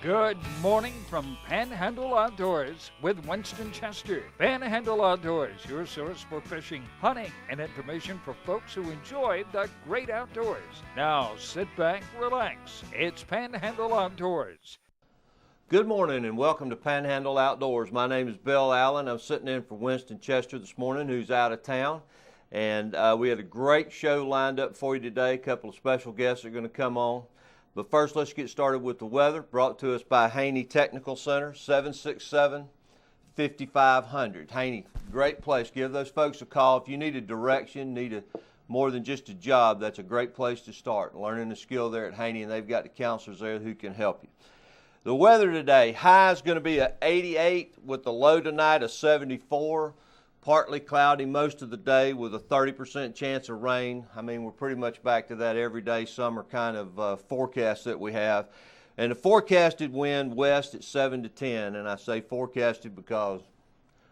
Good morning from Panhandle Outdoors with Winston Chester. Panhandle Outdoors, your source for fishing, hunting, and information for folks who enjoy the great outdoors. Now sit back, relax. It's Panhandle Outdoors. Good morning and welcome to Panhandle Outdoors. My name is Bill Allen. I'm sitting in for Winston Chester this morning, who's out of town. And we had a great show lined up for you today. A couple of special guests are going to come on. But first, let's get started with the weather, brought to us by Haney Technical Center, 767-5500. Haney, great place. Give those folks a call. If you need a direction, more than just a job, that's a great place to start. Learning the skill there at Haney, and they've got the counselors there who can help you. The weather today, high is going to be at 88 with the low tonight of 74. Partly cloudy most of the day with a 30% chance of rain. I mean, we're pretty much back to that everyday summer kind of forecast that we have. And the forecasted wind west at 7 to 10. And I say forecasted because it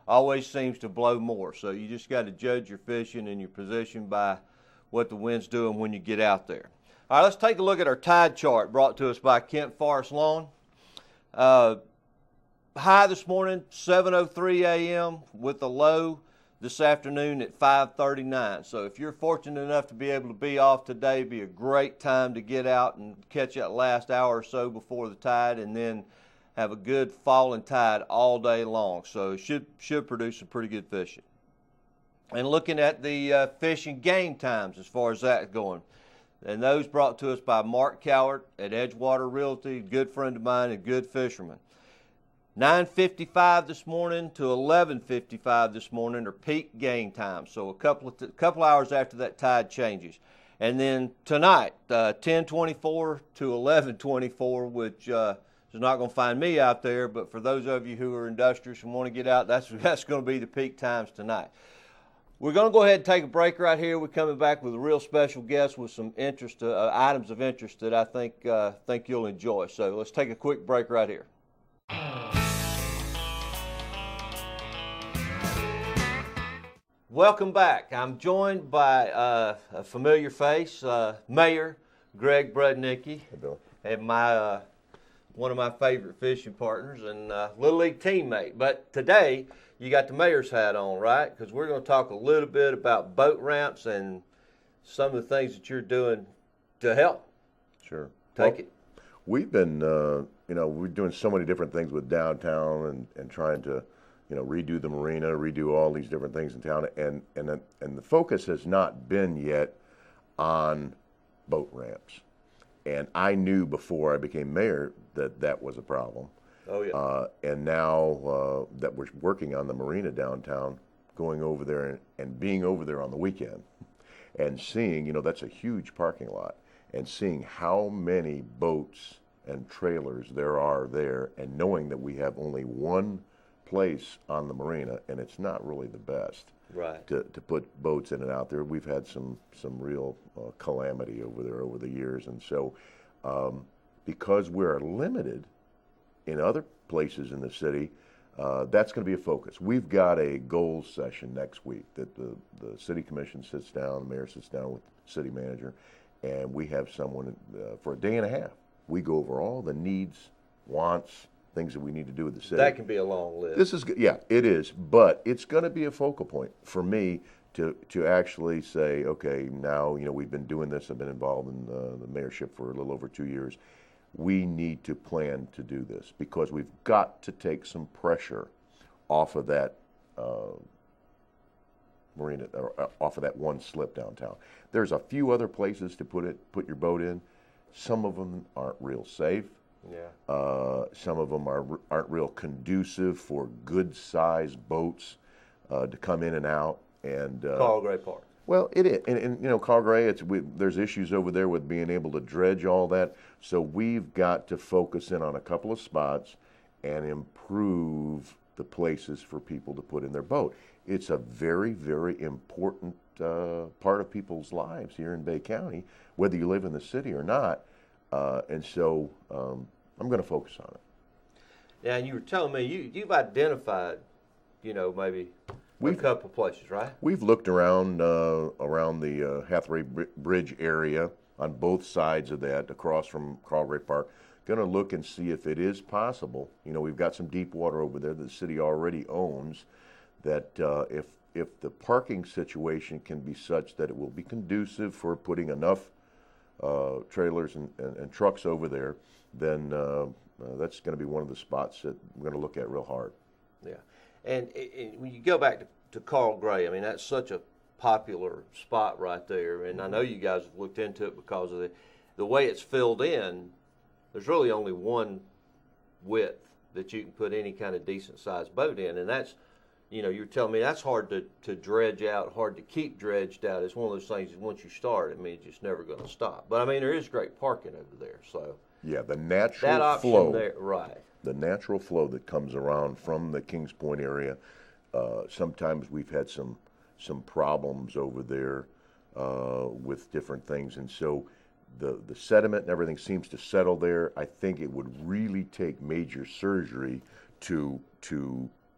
always seems to blow more. So you just got to judge your fishing and your position by what the wind's doing when you get out there. All right, let's take a look at our tide chart brought to us by Kent Forest Lawn. High this morning, 7:03 a.m. with the low this afternoon at 5:39. So if you're fortunate enough to be able to be off today, it'd be a great time to get out and catch that last hour or so before the tide, and then have a good falling tide all day long. So it should produce some pretty good fishing. And looking at the fishing game times as far as that's going, and those brought to us by Mark Cowart at Edgewater Realty, good friend of mine and good fisherman. 9:55 this morning to 11:55 this morning are peak game time. So a couple hours after that tide changes. And then tonight, 10:24 to 11:24, which is not going to find me out there, but for those of you who are industrious and want to get out, that's going to be the peak times tonight. We're going to go ahead and take a break right here. We're coming back with a real special guest with some items of interest that I think you'll enjoy. So let's take a quick break right here. Welcome back. I'm joined by a familiar face, Mayor Greg Brudnicki, and one of my favorite fishing partners and Little League teammate. But today, you got the mayor's hat on, right? Because we're going to talk a little bit about boat ramps and some of the things that you're doing to help. Sure. Take it. We've been, we're doing so many different things with downtown and trying to, redo the marina, redo all these different things in town, and the focus has not been yet on boat ramps. And I knew before I became mayor that was a problem. Oh yeah. And now that we're working on the marina downtown, going over there and being over there on the weekend, and seeing, that's a huge parking lot, and seeing how many boats and trailers there are there, and knowing that we have only one place on the marina, and it's not really the best right to put boats in and out there. We've had some real calamity over there over the years, and so because we're limited in other places in the city, that's going to be a focus. We've got a goals session next week that the city commission sits down, the mayor sits down with the city manager, and we have someone for a day and a half. We go over all the needs, wants, things that we need to do with the city. That can be a long list. This is, yeah, it is, but it's going to be a focal point for me to actually say, okay, now, we've been doing this, I've been involved in the mayorship for a little over 2 years. We need to plan to do this because we've got to take some pressure off of that marina, or off of that one slip downtown. There's a few other places to put your boat in. Some of them aren't real safe. Yeah. Some of them aren't real conducive for good-sized boats to come in and out. And Carl Gray Park. Well, it is, and Carl Gray. There's issues over there with being able to dredge all that. So we've got to focus in on a couple of spots and improve the places for people to put in their boat. It's a very, very important part of people's lives here in Bay County, whether you live in the city or not. And so I'm going to focus on it. Yeah, and you were telling me you've identified, maybe a couple places, right? We've looked around the Hathaway Bridge area on both sides of that, across from Carl Gray Park, going to look and see if it is possible. You know, we've got some deep water over there that the city already owns, that if the parking situation can be such that it will be conducive for putting enough trailers and trucks over there, then that's going to be one of the spots that we're going to look at real hard. Yeah, and when you go back to Carl Gray, I mean, that's such a popular spot right there, and I know you guys have looked into it because of the way it's filled in. There's really only one width that you can put any kind of decent sized boat in, and that's, you know, you're telling me that's hard to dredge out, hard to keep dredged out. It's one of those things that once you start, I mean, it's just never going to stop. But I mean, there is great parking over there, so yeah, the natural that option flow there, right? The natural flow that comes around from the Kings Point area. Sometimes we've had some problems over there with different things, and so the sediment and everything seems to settle there. I think it would really take major surgery to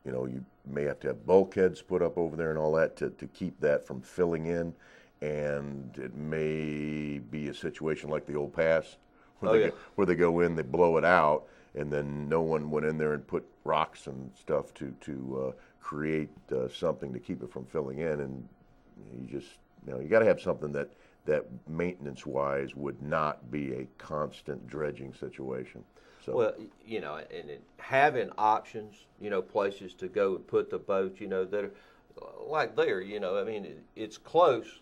you know, you may have to have bulkheads put up over there and all that to keep that from filling in, and it may be a situation like the old pass where they go in, they blow it out, and then no one went in there and put rocks and stuff to create something to keep it from filling in, and you just, you know, you got to have something that maintenance-wise would not be a constant dredging situation. So. Well, you know, and having options, you know, places to go and put the boat, you know, that are like there, you know, I mean, it's close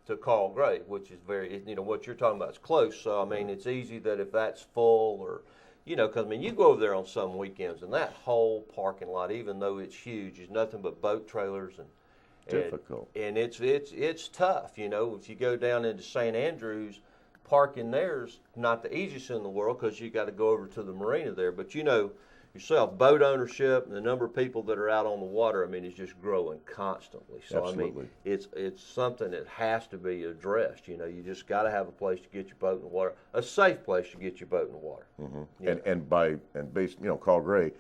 to Carl Gray, which is very, you know, what you're talking about is close. So, I mean, it's easy that if that's full or, you know, because, I mean, you go over there on some weekends and that whole parking lot, even though it's huge, is nothing but boat trailers and difficult. And it's tough, you know, if you go down into St. Andrews, parking there's not the easiest in the world because you got to go over to the marina there. But you know yourself, boat ownership and the number of people that are out on the water, I mean, is just growing constantly. So absolutely. I mean, it's something that has to be addressed. You know, you just got to have a place to get your boat in the water, a safe place to get your boat in the water. Mm-hmm. And based, you know, Carl Gray,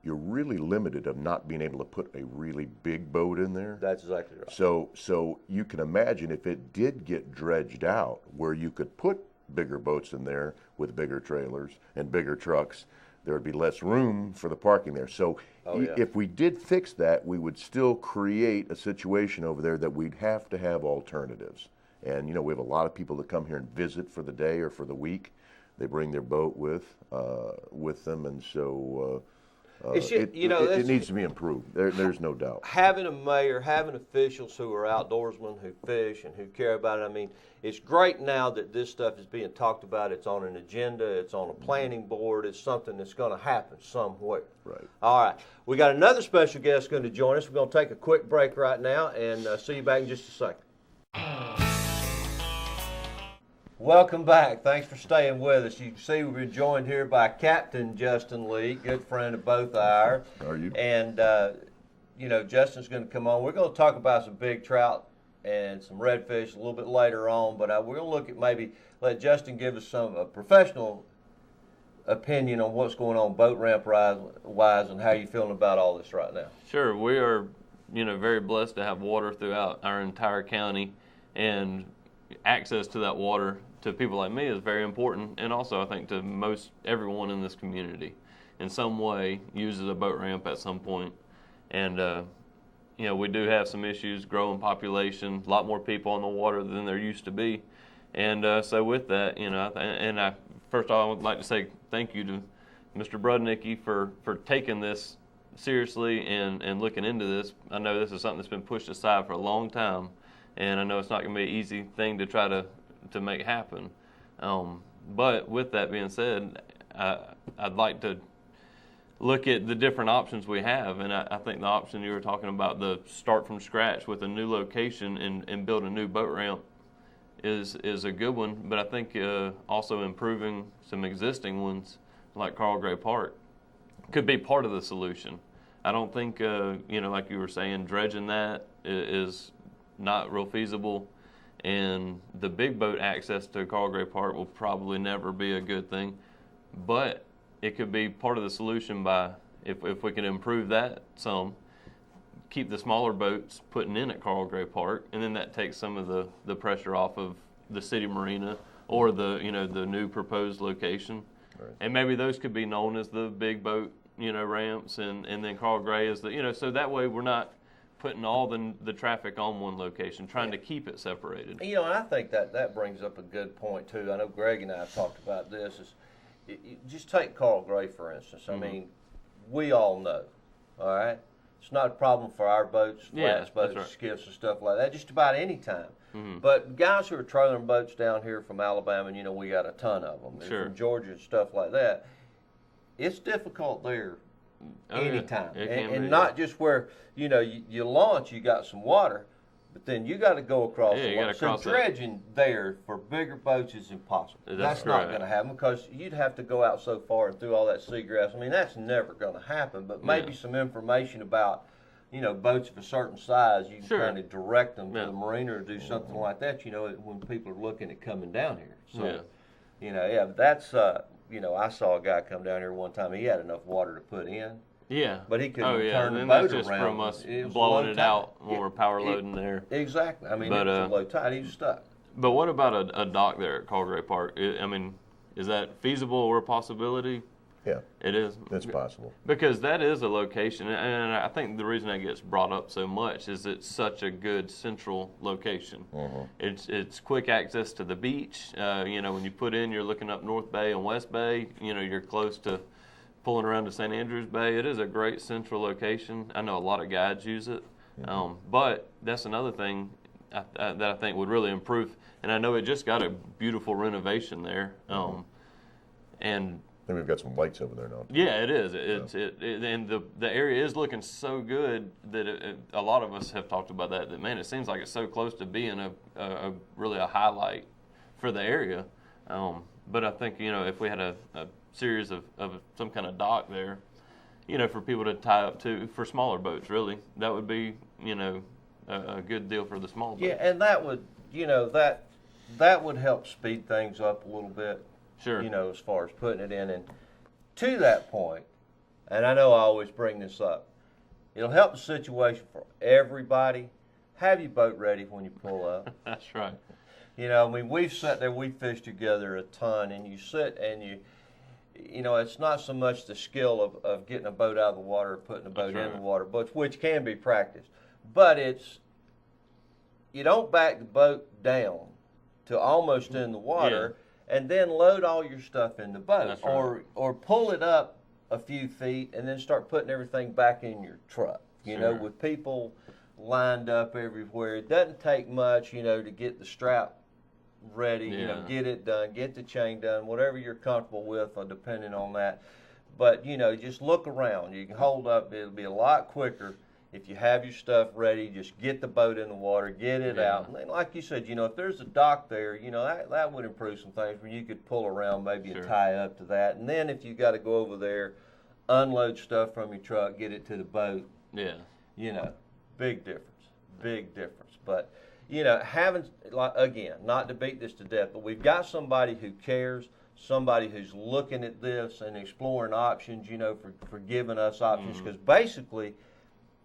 you're really limited of not being able to put a really big boat in there. That's exactly right. So you can imagine if it did get dredged out where you could put bigger boats in there with bigger trailers and bigger trucks, there would be less room for the parking there. So if we did fix that, we would still create a situation over there that we'd have to have alternatives. And, you know, we have a lot of people that come here and visit for the day or for the week. They bring their boat with them, and so... it needs to be improved. There's no doubt. Having a mayor, having officials who are outdoorsmen, who fish and who care about it. I mean, it's great now that this stuff is being talked about. It's on an agenda. It's on a planning board. It's something that's going to happen somewhere. Right. All right. We got another special guest going to join us. We're going to take a quick break right now and see you back in just a second. Welcome back. Thanks for staying with us. You can see we've been joined here by Captain Justin Lee, good friend of both ours. How are you? And, you know, Justin's going to come on. We're going to talk about some big trout and some redfish a little bit later on, but we're going to look at maybe let Justin give us a professional opinion on what's going on boat ramp wise and how you feeling about all this right now. Sure. We are, you know, very blessed to have water throughout our entire county, and access to that water to people like me is very important, and also I think to most everyone in this community in some way uses a boat ramp at some point. And you know, we do have some issues, growing population, a lot more people on the water than there used to be. And so with that, you know, first of all, I would like to say thank you to Mr. Brudnicki for taking this seriously and looking into this. I know this is something that's been pushed aside for a long time, and I know it's not going to be an easy thing to try to make happen. But with that being said, I'd like to look at the different options we have, and I think the option you were talking about, the start from scratch with a new location and build a new boat ramp, is a good one. But I think also improving some existing ones like Carl Gray Park could be part of the solution. I don't think, you know, like you were saying, dredging that is not real feasible, and the big boat access to Carl Gray Park will probably never be a good thing, but it could be part of the solution by, if we can improve that some, keep the smaller boats putting in at Carl Gray Park, and then that takes some of the pressure off of the city marina or the, you know, the new proposed location. And maybe those could be known as the big boat, ramps, and then Carl Gray is the, so that way we're not putting all the traffic on one location, trying to keep it separated. And I think that brings up a good point too. I know Greg and I have talked about this. Just take Carl Gray for instance. I mean, we all know, all right. It's not a problem for our boats, flats boats, right, skiffs, and stuff like that. Just about any time. But guys who are trailing boats down here from Alabama, we got a ton of them. Sure. And from Georgia and stuff like that. It's difficult there anytime. Yeah. And not just where, you launch, you got some water, but then you got to go across the water. So dredging there for bigger boats is impossible. That's not going to happen because you'd have to go out so far and through all that seagrass. I mean, that's never going to happen, but maybe some information about, boats of a certain size, you can kind of direct them to the marina or do something like that, when people are looking at coming down here. So, that's, I saw a guy come down here one time. He had enough water to put in. Yeah. But he couldn't turn the then boat that's just around. from us blowing it out when we're power loading there. Exactly. I mean, it was a low tide. He was stuck. But what about a dock there at Carl Gray Park? I mean, is that feasible or a possibility? Yeah. It is? It's possible. Because that is a location, and I think the reason that gets brought up so much is it's such a good central location. It's quick access to the beach. When you put in, you're looking up North Bay and West Bay. You're close to pulling around to St. Andrews Bay. It is a great central location. I know a lot of guides use it. But that's another thing that I think would really improve. And I know it just got a beautiful renovation there. And I think we've got some lights over there now. Yeah, it is. And the area is looking so good that a lot of us have talked about that. That man, it seems like it's so close to being a really a highlight for the area. But I think if we had a series of some kind of dock there, for people to tie up to for smaller boats, really, that would be a good deal for the small boats. Yeah, and that would that would help speed things up a little bit. Sure. As far as putting it in. And to that point, and I know I always bring this up, it'll help the situation for everybody. Have your boat ready when you pull up. That's right. We've sat there, we fished together a ton, and you sit and it's not so much the skill of getting a boat out of the water or putting a boat in the water, but which can be practiced. But you don't back the boat down to almost in the water. Yeah. And then load all your stuff in the boat, or pull it up a few feet and then start putting everything back in your truck. With people lined up everywhere, it doesn't take much, to get the strap ready. Get it done, get the chain done, whatever you're comfortable with, depending on that. But just look around. You can hold up. It'll be a lot quicker. If you have your stuff ready, just get the boat in the water, get it out. And then, like you said, if there's a dock there, that would improve some things where you could pull around maybe and tie up to that. And then if you got to go over there, unload stuff from your truck, get it to the boat. Yeah. Big difference. But, having, again, not to beat this to death, but we've got somebody who cares, somebody who's looking at this and exploring options, for giving us options. Because basically,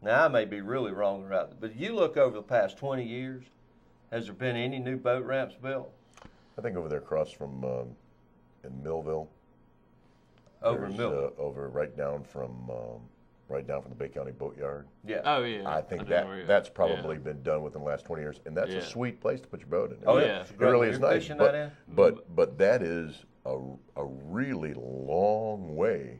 now, I may be really wrong about it, but you look over the past 20 years, has there been any new boat ramps built? I think over there across from in Millville. Over in Millville? Over right down from the Bay County Boatyard. Yeah. Oh, yeah. I think that's probably been done within the last 20 years, and that's a sweet place to put your boat in. Oh, yeah. It really is nice. But that is a really long way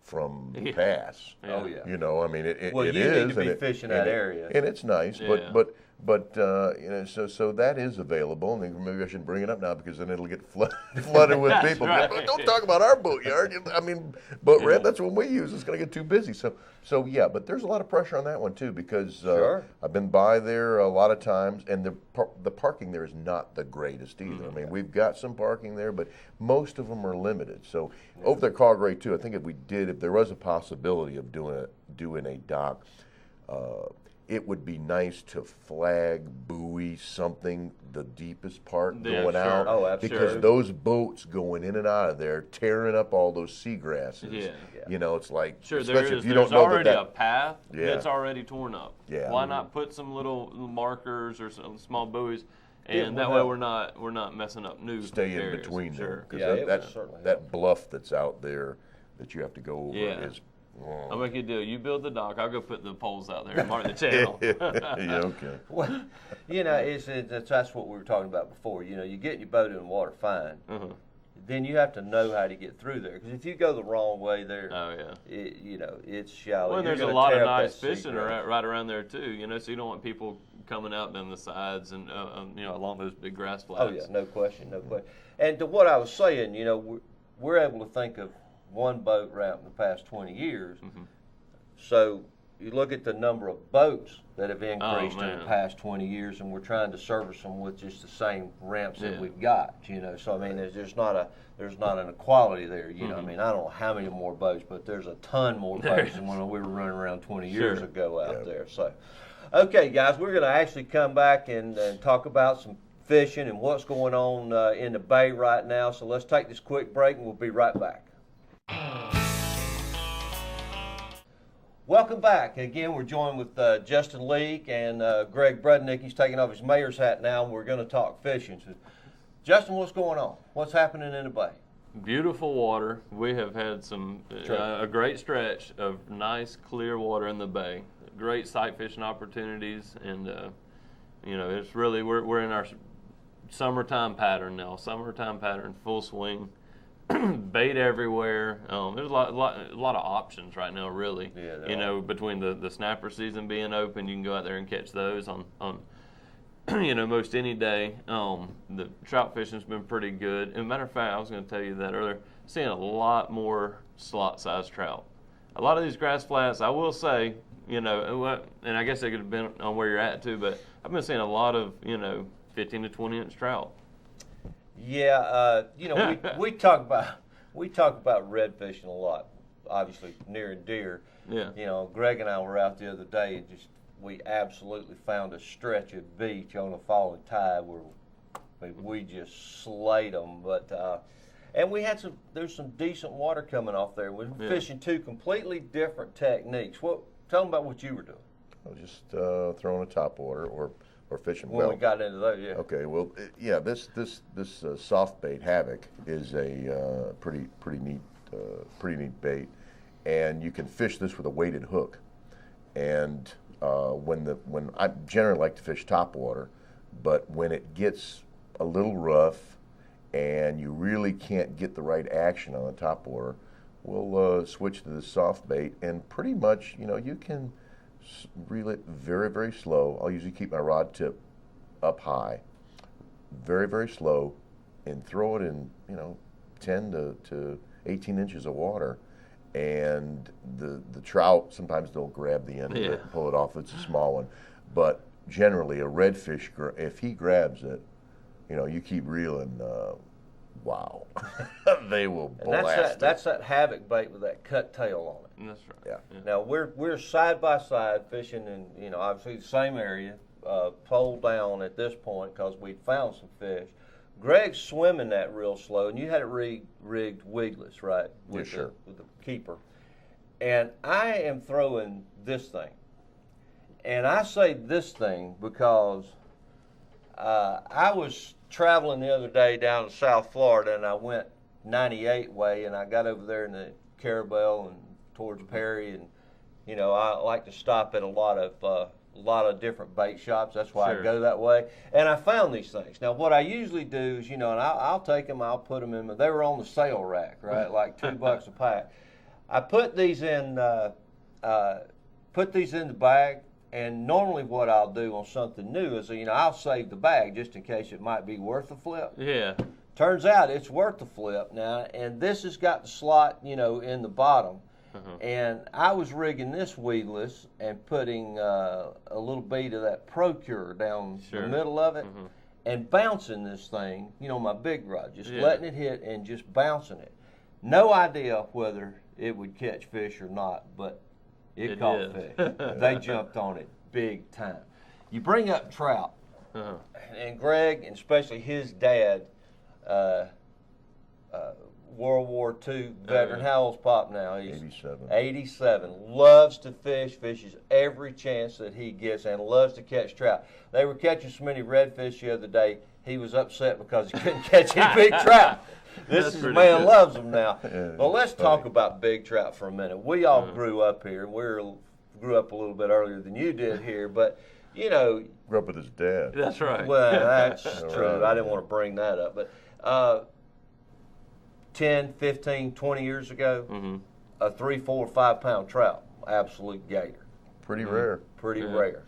from the pass. Oh yeah. I mean, it is. Well, you need to be fishing that area, and it's nice. But so that is available. And maybe I shouldn't bring it up now because then it'll get flooded with people. Right. Don't talk about our boatyard. I mean, boat ramp. That's what we use. It's going to get too busy. So yeah. But there's a lot of pressure on that one too because I've been by there a lot of times, and the parking there is not the greatest either. I mean, we've got some parking there, but most of them are limited. So over there, Carl Gray too. I think if there was a possibility of doing a dock. It would be nice to flag, buoy something, the deepest part going out. Oh, absolutely. Because those boats going in and out of there, tearing up all those seagrasses. Yeah. It's like, especially if you don't know already a path that's already torn up. Yeah. Why not put some little markers or some small buoys? and that way we're not messing up new Stay in areas. between Sure. them, because certainly that bluff that's out there that you have to go over is. I'll make you a deal. You build the dock, I'll go put the poles out there and mark the channel. Yeah, okay. Well, that's what we were talking about before. You get your boat in the water fine. Then you have to know how to get through there. Because if you go the wrong way there, it's shallow. Well, there's a lot of nice fishing right around there too. So you don't want people coming out down the sides and along those big grass flats. Oh yeah, no question. And to what I was saying, we're able to think of one boat route in the past 20 years. So you look at the number of boats that have increased in the past 20 years, and we're trying to service them with just the same ramps that we've got. So I mean, there's not an equality there. I mean, I don't know how many more boats, but there's a ton more boats than when we were running around 20 years ago out there. So, okay, guys, we're going to actually come back and talk about some fishing and what's going on in the bay right now. So let's take this quick break, and we'll be right back. Welcome back. Again, we're joined with Justin Leake and Greg Brudnick. He's taking off his mayor's hat now, and we're going to talk fishing. So, Justin, what's going on? What's happening in the bay? Beautiful water. We have had a great stretch of nice, clear water in the bay. Great sight fishing opportunities, and it's really we're in our summertime pattern now. Summertime pattern, full swing. Bait everywhere. There's a lot of options right now, really. Yeah, between the snapper season being open, you can go out there and catch those on most any day. The trout fishing's been pretty good. And matter of fact, I was going to tell you that earlier. Seeing a lot more slot-sized trout. A lot of these grass flats, I will say, and I guess it could have been on where you're at too, but I've been seeing a lot of 15 to 20 inch trout. Yeah, we talk about red fishing a lot, obviously near and dear. Yeah. Greg and I were out the other day and we absolutely found a stretch of beach on a falling tide where we just slayed them. But and we had there's some decent water coming off there. We're fishing two completely different techniques. Tell them about what you were doing. I was just throwing a topwater or fishing when we got into those, yeah. Okay, well, this soft bait Havoc is a pretty neat bait, and you can fish this with a weighted hook. And when I generally like to fish topwater, but when it gets a little rough and you really can't get the right action on the topwater, we'll switch to the soft bait, and pretty much you can reel it very, very slow. I'll usually keep my rod tip up high, very, very slow, and throw it in 10 to 18 inches of water. And the trout, sometimes they'll grab the end of it and pull it off. It's a small one. But generally, a redfish, if he grabs it, you keep reeling, wow. They will blast it. That's that Havoc bait with that cut tail on it. That's right. Yeah. Now we're side by side fishing in obviously the same area, pole down at this point because we'd found some fish. Greg's swimming that real slow, and you had it rigged wigless, right? With the keeper. And I am throwing this thing, and I say this thing because I was traveling the other day down to South Florida, and I went 98 way, and I got over there in the Carabel and towards Perry, and I like to stop at a lot of different bait shops. That's why I go that way. And I found these things. Now, what I usually do is, and I'll take them, I'll put them in. They were on the sale rack, right? Like $2 a pack. I put these in the bag. And normally what I'll do on something new is, I'll save the bag just in case it might be worth a flip. Yeah. Turns out it's worth a flip now, and this has got the slot, in the bottom. And I was rigging this weedless and putting a little bead of that Procure down the middle of it and bouncing this thing, my big rod, just letting it hit and just bouncing it. No idea whether it would catch fish or not, but it caught fish. They jumped on it big time. You bring up trout, and Greg, and especially his dad, World War II veteran. How old's Pop now? He's 87. 87. Loves to fish, fishes every chance that he gets, and loves to catch trout. They were catching so many redfish the other day, he was upset because he couldn't catch any big trout. This is a man good. loves them now. Yeah, Well, let's funny. talk about big trout for a minute. We all grew up here. Grew up a little bit earlier than you did here, but, you know, Grew up with his dad. That's right. well, that's All true. right. I didn't want to bring that up. But 10, 15, 20 years ago, a 3, 4, 5 pound trout, absolute gator. Pretty rare. Pretty rare.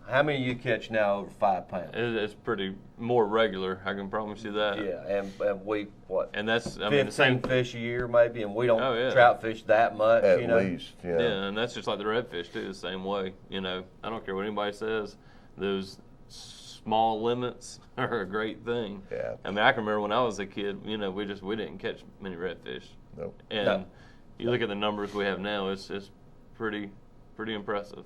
How many you catch now over 5 pounds? It's pretty more regular. I can promise you that. Yeah, and we, what, And that's, I 15 mean, the same. fish a year maybe, and we don't Oh, yeah. trout fish that much, At you know. least, yeah. Yeah, and that's just like the redfish too, the same way. You know, I don't care what anybody says. Those small limits are a great thing. Yeah. I mean, I can remember when I was a kid. You know, we didn't catch many redfish. Nope. And No. you look at the numbers we have now, it's pretty impressive.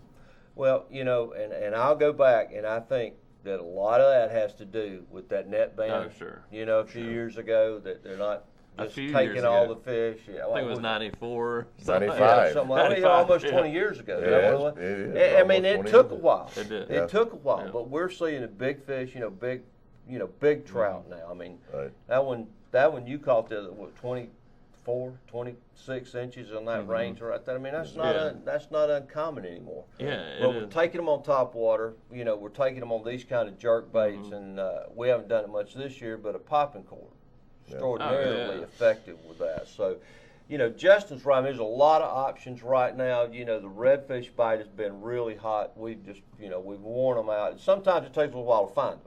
Well, you know, and I'll go back, and I think that a lot of that has to do with that net ban. Oh, sure. You know, a few years ago, that they're not A just few taking years all ago. the fish. Yeah, I think it was 94. 95. Yeah, something like that. 95, Almost yeah. 20 years ago. Yeah, Is that what it it was? is. I mean, Almost it 20 took a years. while. It did. It took a while, Yeah. but we're seeing a big fish. You know, big trout now. I mean, Right. that one you caught the what 24, 26 inches in that range right there. I mean, that's not Yeah. that's not uncommon anymore. Yeah, Well, it we're is. taking them on top water. You know, we're taking them on these kind of jerk baits, and we haven't done it much this year. But a popping cord, extraordinarily Oh, yeah. effective with that. So, you know, Justin's right. There's a lot of options right now. You know, the redfish bite has been really hot. We've just, you know, we've worn them out. Sometimes it takes a little while to find them.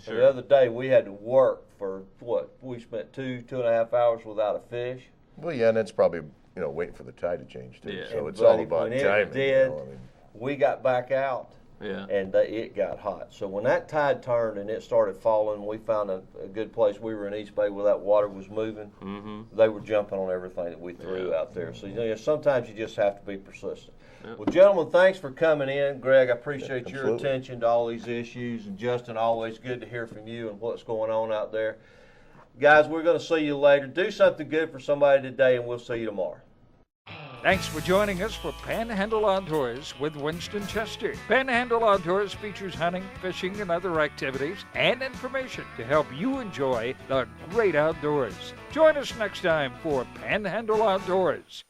Sure. The other day we had to work for what? We spent 2.5 hours without a fish. Well, yeah, and that's probably, waiting for the tide to change, too. Yeah. So And it's all buddy, about when it timing. did, I mean, we got back out. Yeah. And it got hot. So when that tide turned and it started falling, we found a good place. We were in East Bay where that water was moving. They were jumping on everything that we threw out there. So, you know, sometimes you just have to be persistent. Yep. Well, gentlemen, thanks for coming in. Greg, I appreciate your Absolutely. attention to all these issues. And Justin, always good to hear from you and what's going on out there. Guys, we're going to see you later. Do something good for somebody today, and we'll see you tomorrow. Thanks for joining us for Panhandle Outdoors with Winston Chester. Panhandle Outdoors features hunting, fishing, and other activities and information to help you enjoy the great outdoors. Join us next time for Panhandle Outdoors.